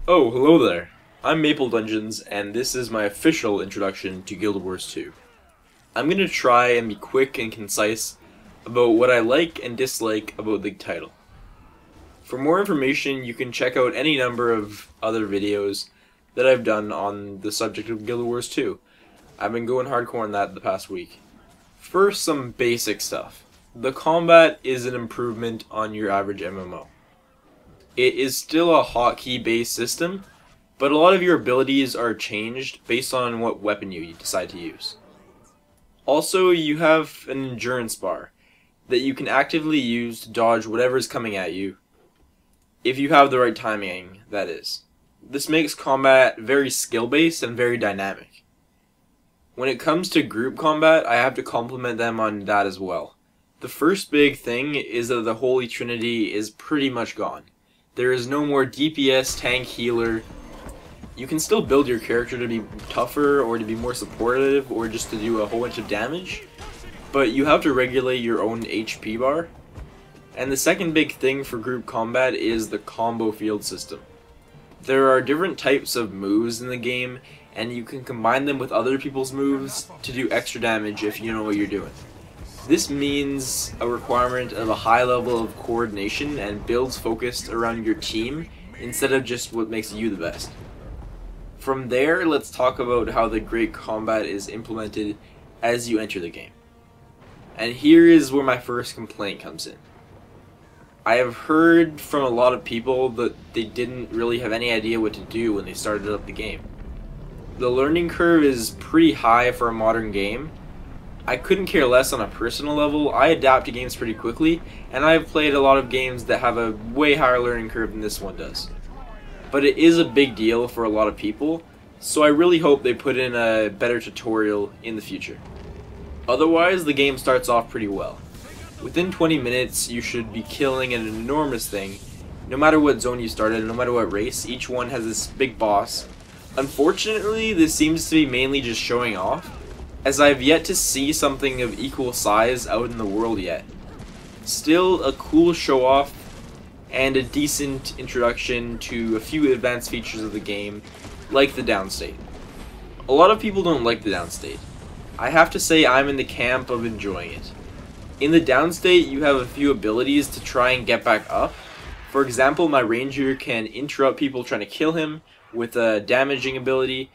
Oh, hello there. I'm Mapledungeons, and this is my official introduction to Guild Wars 2. I'm going to try and be quick and concise about what I like and dislike about the title. For more information, you can check out any number of other videos that I've done on the subject of Guild Wars 2. I've been going hardcore on that the past week. First, some basic stuff. The combat is an improvement on your average MMO. It is still a hotkey-based system, but a lot of your abilities are changed based on what weapon you decide to use. Also, you have an endurance bar that you can actively use to dodge whatever is coming at you, if you have the right timing, that is. This makes combat very skill-based and very dynamic. When it comes to group combat, I have to compliment them on that as well. The first big thing is that the Holy Trinity is pretty much gone. There is no more DPS, tank, healer. You can still build your character to be tougher or to be more supportive or just to do a whole bunch of damage, but you have to regulate your own HP bar. And the second big thing for group combat is the combo field system. There are different types of moves in the game, and you can combine them with other people's moves to do extra damage if you know what you're doing. This means a requirement of a high level of coordination and builds focused around your team instead of just what makes you the best. From there, let's talk about how the great combat is implemented as you enter the game. And here is where my first complaint comes in. I have heard from a lot of people that they didn't really have any idea what to do when they started up the game. The learning curve is pretty high for a modern game. I couldn't care less on a personal level. I adapt to games pretty quickly, and I've played a lot of games that have a way higher learning curve than this one does. But it is a big deal for a lot of people, so I really hope they put in a better tutorial in the future. Otherwise, the game starts off pretty well. Within 20 minutes, you should be killing an enormous thing. No matter what zone you started, no matter what race, each one has this big boss. Unfortunately, this seems to be mainly just showing off, as I've yet to see something of equal size out in the world yet. Still, a cool show-off and a decent introduction to a few advanced features of the game, like the downstate. A lot of people don't like the downstate. I have to say I'm in the camp of enjoying it. In the downstate, you have a few abilities to try and get back up. For example, my ranger can interrupt people trying to kill him with a damaging ability,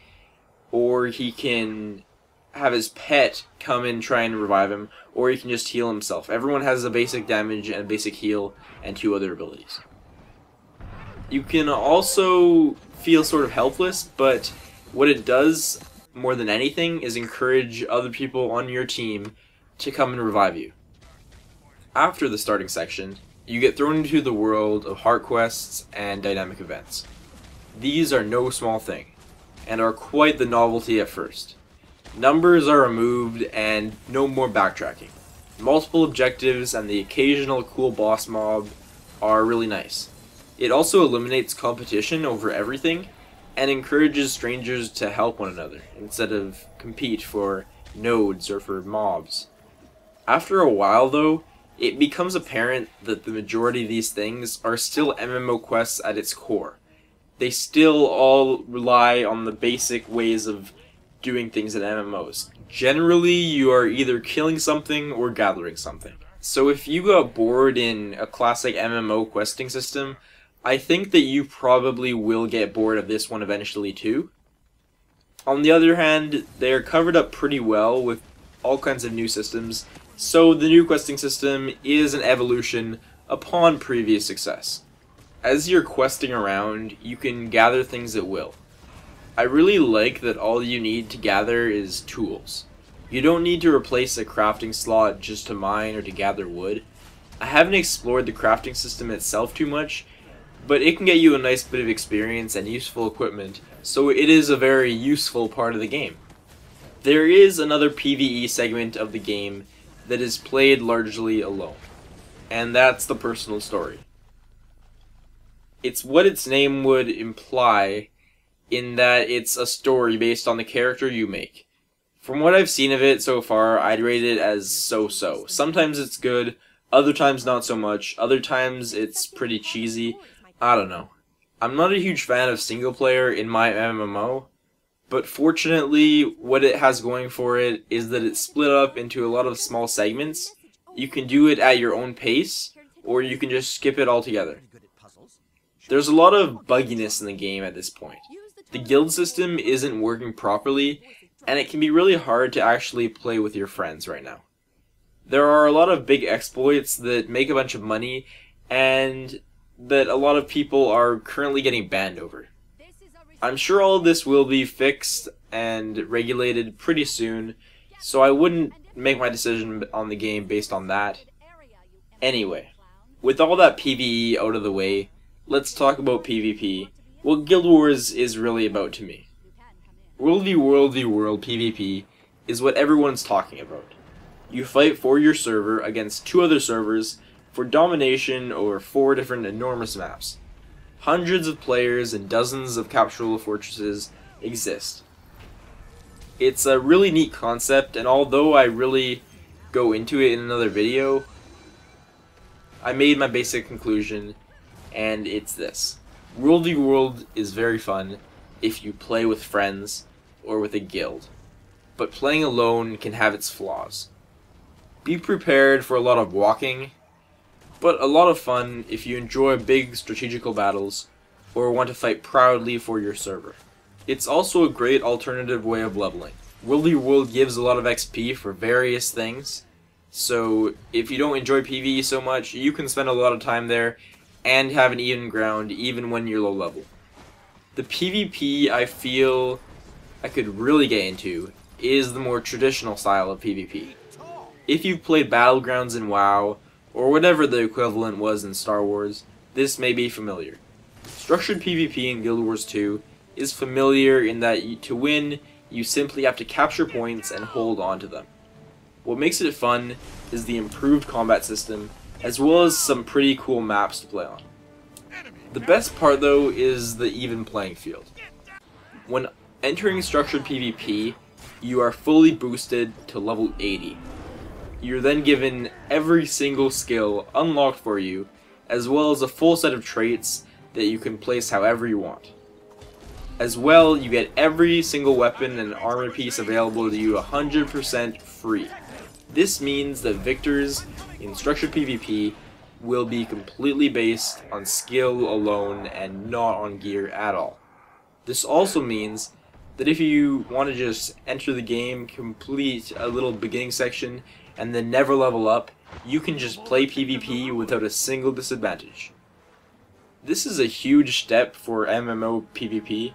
or he can have his pet come and try and revive him, or he can just heal himself. Everyone has a basic damage and a basic heal and two other abilities. You can also feel sort of helpless, but what it does more than anything is encourage other people on your team to come and revive you. After the starting section, you get thrown into the world of heart quests and dynamic events. These are no small thing, and are quite the novelty at first. Numbers are removed and no more backtracking. Multiple objectives and the occasional cool boss mob are really nice. It also eliminates competition over everything and encourages strangers to help one another instead of compete for nodes or for mobs. After a while though, it becomes apparent that the majority of these things are still MMO quests at its core. They still all rely on the basic ways of doing things in MMOs. Generally, you are either killing something or gathering something. So if you got bored in a classic MMO questing system, I think that you probably will get bored of this one eventually too. On the other hand, they're covered up pretty well with all kinds of new systems, so the new questing system is an evolution upon previous success. As you're questing around, you can gather things at will. I really like that all you need to gather is tools. You don't need to replace a crafting slot just to mine or to gather wood. I haven't explored the crafting system itself too much, but it can get you a nice bit of experience and useful equipment, so it is a very useful part of the game. There is another PvE segment of the game that is played largely alone, and that's the personal story. It's what its name would imply, in that it's a story based on the character you make. From what I've seen of it so far, I'd rate it as so-so. Sometimes it's good, other times not so much, other times it's pretty cheesy. I don't know. I'm not a huge fan of single player in my MMO, but fortunately what it has going for it is that it's split up into a lot of small segments. You can do it at your own pace, or you can just skip it altogether. There's a lot of bugginess in the game at this point. The guild system isn't working properly, and it can be really hard to actually play with your friends right now. There are a lot of big exploits that make a bunch of money, and that a lot of people are currently getting banned over. I'm sure all of this will be fixed and regulated pretty soon, so I wouldn't make my decision on the game based on that. Anyway, with all that PvE out of the way, let's talk about PvP, what Guild Wars is really about to me. World v World v World PvP is what everyone's talking about. You fight for your server against 2 other servers for domination over 4 different enormous maps. Hundreds of players and dozens of capturable fortresses exist. It's a really neat concept, and although I really go into it in another video, I made my basic conclusion, and it's this. World v World is very fun if you play with friends or with a guild, but playing alone can have its flaws. Be prepared for a lot of walking, but a lot of fun if you enjoy big strategical battles or want to fight proudly for your server. It's also a great alternative way of leveling. World v World gives a lot of XP for various things, so if you don't enjoy PvE so much, you can spend a lot of time there and have an even ground even when you're low level. The PvP I feel I could really get into is the more traditional style of PvP. If you've played Battlegrounds in WoW, or whatever the equivalent was in Star Wars, this may be familiar. Structured PvP in Guild Wars 2 is familiar in that to win, you simply have to capture points and hold on to them. What makes it fun is the improved combat system, as well as some pretty cool maps to play on. The best part though is the even playing field. When entering structured PvP, you are fully boosted to level 80. You're then given every single skill unlocked for you, as well as a full set of traits that you can place however you want. As well, you get every single weapon and armor piece available to you 100% free. This means that victors in structured PvP will be completely based on skill alone and not on gear at all. This also means that if you want to just enter the game, complete a little beginning section, and then never level up, you can just play PvP without a single disadvantage. This is a huge step for MMO PvP,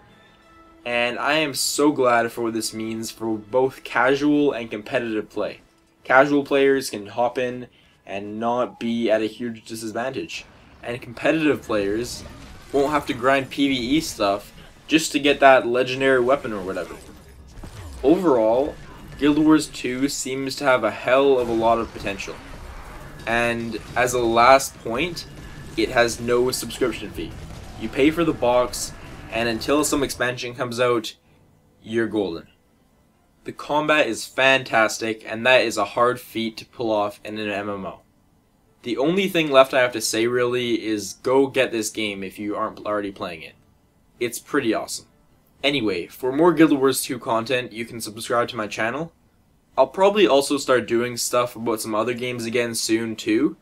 and I am so glad for what this means for both casual and competitive play. Casual players can hop in and not be at a huge disadvantage, and competitive players won't have to grind PvE stuff just to get that legendary weapon or whatever. Overall, Guild Wars 2 seems to have a hell of a lot of potential, and as a last point, it has no subscription fee. You pay for the box, and until some expansion comes out, you're golden. The combat is fantastic, and that is a hard feat to pull off in an MMO. The only thing left I have to say really is go get this game if you aren't already playing it. It's pretty awesome. Anyway, for more Guild Wars 2 content, you can subscribe to my channel. I'll probably also start doing stuff about some other games again soon too,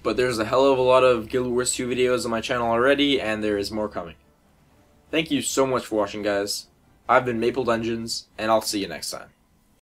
but there's a hell of a lot of Guild Wars 2 videos on my channel already, and there is more coming. Thank you so much for watching, guys. I've been Mapledungeons, and I'll see you next time.